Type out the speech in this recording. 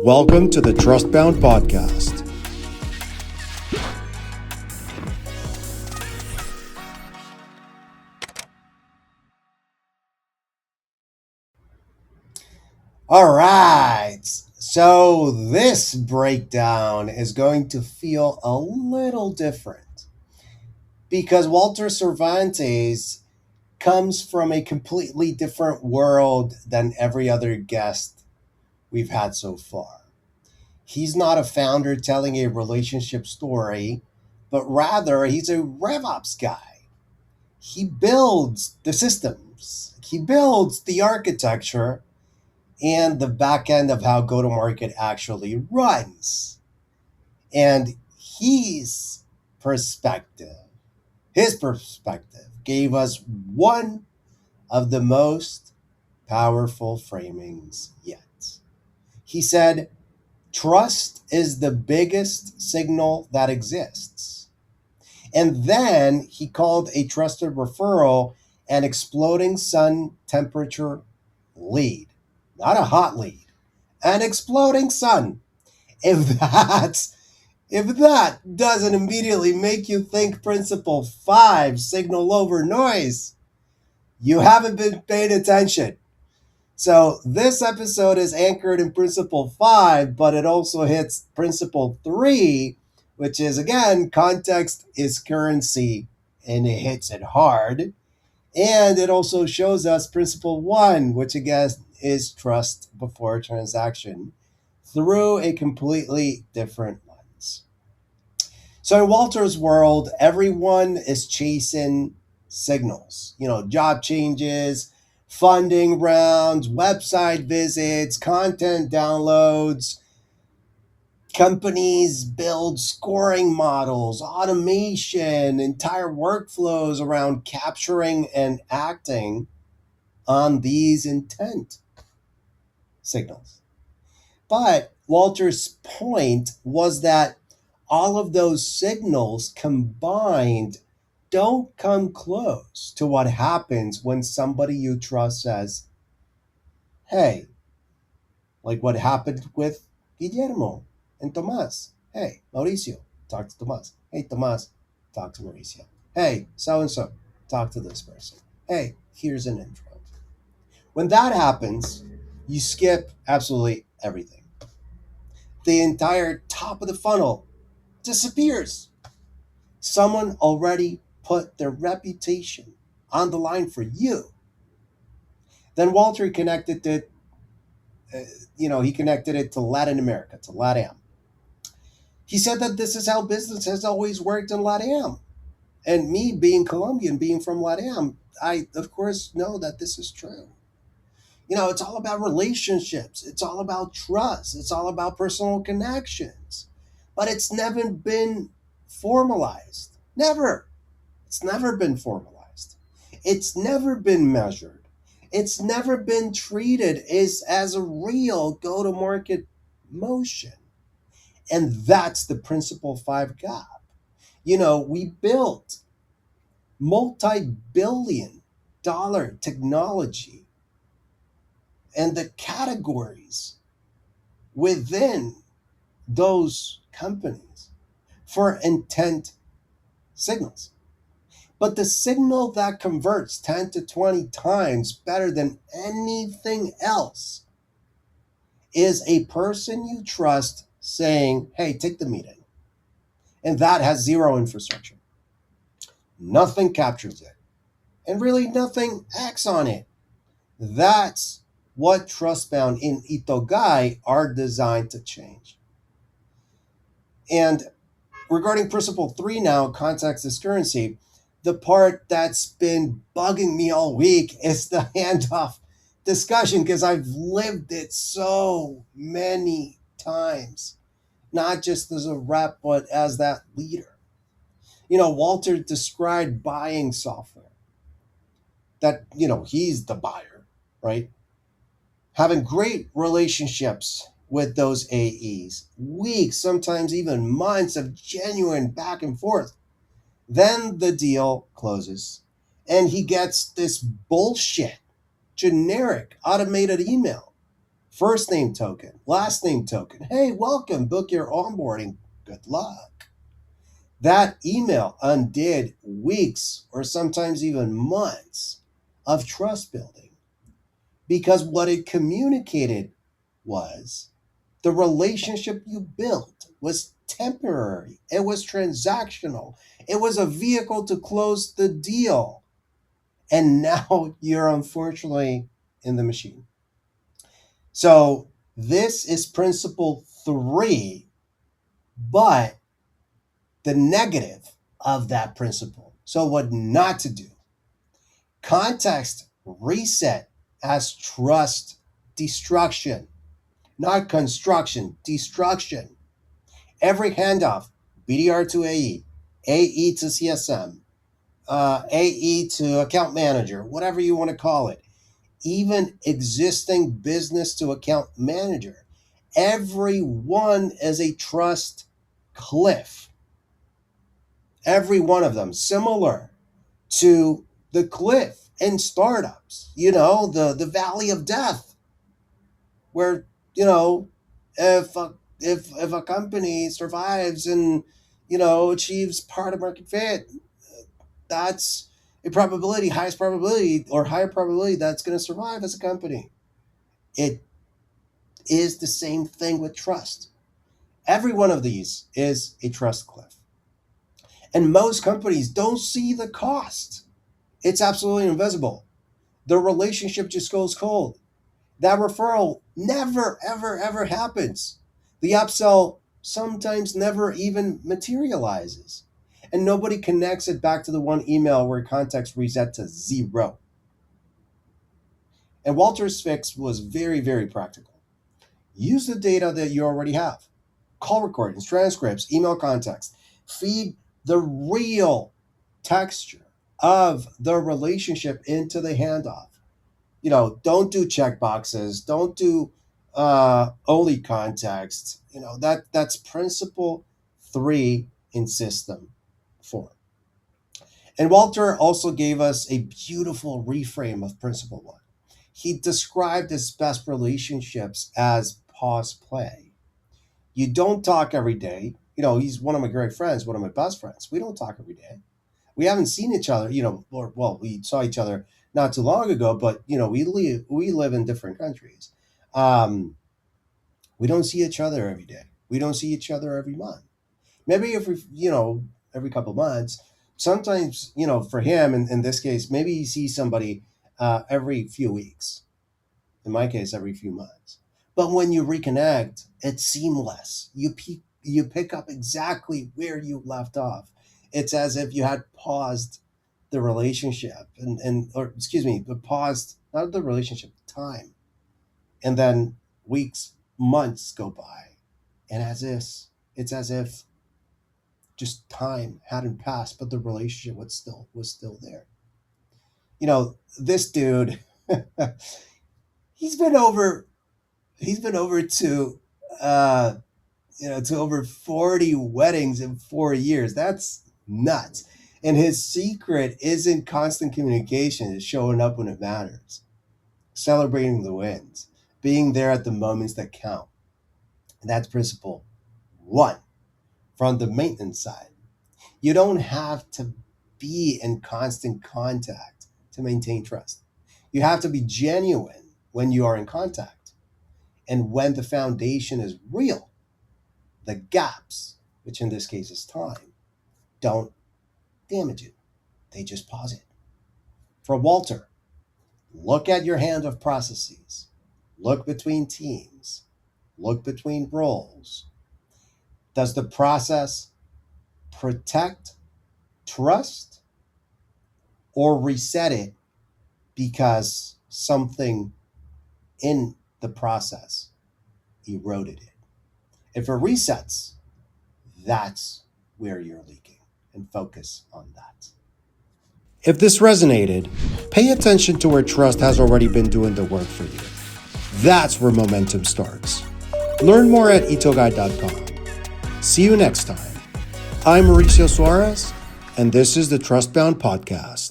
Welcome to the Trustbound Podcast. All right. So this breakdown is going to feel a little different because Walter Cervantes comes from a completely different world than every other guest we've had so far. He's not a founder telling a relationship story, but rather he's a RevOps guy. He builds the systems, he builds the architecture, and the back end of how go to market actually runs. And perspective, his perspective gave us one of the most powerful framings yet. He said, trust is the biggest signal that exists. And then he called a trusted referral an exploding sun temperature lead, not a hot lead, an exploding sun. If that doesn't immediately make you think principle 5, signal over noise, you haven't been paying attention. So this episode is anchored in principle 5, but it also hits principle 3, which is, again, context is currency, and it hits it hard. And it also shows us principle 1, which again is trust before transaction, through a completely different lens. So in Walter's world, everyone is chasing signals, job changes, funding rounds, website visits, content downloads. Companies build scoring models, automation, entire workflows around capturing and acting on these intent signals. But Walter's point was that all of those signals combined don't come close to what happens when somebody you trust says, hey, like what happened with Guillermo and Tomas. Hey, Mauricio, talk to Tomas. Hey, Tomas, talk to Mauricio. Hey, so-and-so, talk to this person. Hey, here's an intro. When that happens, you skip absolutely everything. The entire top of the funnel disappears. Someone already put their reputation on the line for you. Then Walter connected it, he connected it to Latin America, to LATAM. He said that this is how business has always worked in LATAM. And me being Colombian, being from LATAM, I, of course, know that this is true. It's all about relationships. It's all about trust. It's all about personal connections. But it's never been formalized. Never. It's never been formalized. It's never been measured. It's never been treated as a real go-to-market motion. And that's the principle 5 gap. We built multi-billion dollar technology and the categories within those companies for intent signals. But the signal that converts 10 to 20 times better than anything else is a person you trust saying, hey, take the meeting. And that has zero infrastructure. Nothing captures it. And really nothing acts on it. That's what Trustbound in Itogai are designed to change. And regarding principle 3 now, context is currency, the part that's been bugging me all week is the handoff discussion because I've lived it so many times, not just as a rep, but as that leader. Walter described buying software that, he's the buyer, right? Having great relationships with those AEs, weeks, sometimes even months of genuine back and forth. Then the deal closes and he gets this bullshit, generic, automated email First name token, last name token. Hey, welcome, book your onboarding. Good luck. That email undid weeks or sometimes even months of trust building because what it communicated was the relationship you built was temporary. It was transactional. It was a vehicle to close the deal. And now you're unfortunately in the machine. So this is principle 3, but the negative of that principle. So what not to do. Context reset as trust destruction, not construction, destruction. Every handoff, BDR to AE, AE to CSM, AE to account manager, whatever you want to call it, even existing business to account manager, everyone is a trust cliff. Every one of them similar to the cliff in startups, the valley of death, where, if a company survives and, achieves product market fit, that's a probability, highest probability or higher probability that's going to survive as a company. It is the same thing with trust. Every one of these is a trust cliff. And most companies don't see the cost. It's absolutely invisible. The relationship just goes cold. That referral never, ever, ever happens. The upsell sometimes never even materializes. And nobody connects it back to the one email where context reset to 0. And Walter's fix was very, very practical. Use the data that you already have. Call recordings, transcripts, email context. Feed the real texture of the relationship into the handoff. Don't do checkboxes. Don't do only context. That's principle 3 in system 4. And Walter also gave us a beautiful reframe of principle 1. He described his best relationships as pause play. You don't talk every day. He's one of my great friends, one of my best friends. We don't talk every day. We haven't seen each other, we saw each other not too long ago, but, we live in different countries. We don't see each other every day. We don't see each other every month. Maybe every couple months. Sometimes, for him, in this case, maybe he sees somebody every few weeks. In my case, every few months. But when you reconnect, it's seamless. You pick up exactly where you left off. It's as if you had paused the relationship but paused, not the relationship, time. And then weeks, months go by. And it's as if just time hadn't passed, but the relationship was still there. This dude, he's been over to to over 40 weddings in 4 years. That's nuts. And his secret isn't constant communication. It's showing up when it matters, celebrating the wins, being there at the moments that count. And that's principle 1 from the maintenance side. You don't have to be in constant contact to maintain trust. You have to be genuine when you are in contact. And when the foundation is real, the gaps, which in this case is time, don't damage it. They just pause it. For Walter, look at your handoff processes. Look between teams. Look between roles. Does the process protect trust or reset it because something in the process eroded it? If it resets, that's where you're leaking, and focus on that. If this resonated, pay attention to where trust has already been doing the work for you. That's where momentum starts. Learn more at itoguide.com. See you next time. I'm Mauricio Suarez, and this is the Trustbound Podcast.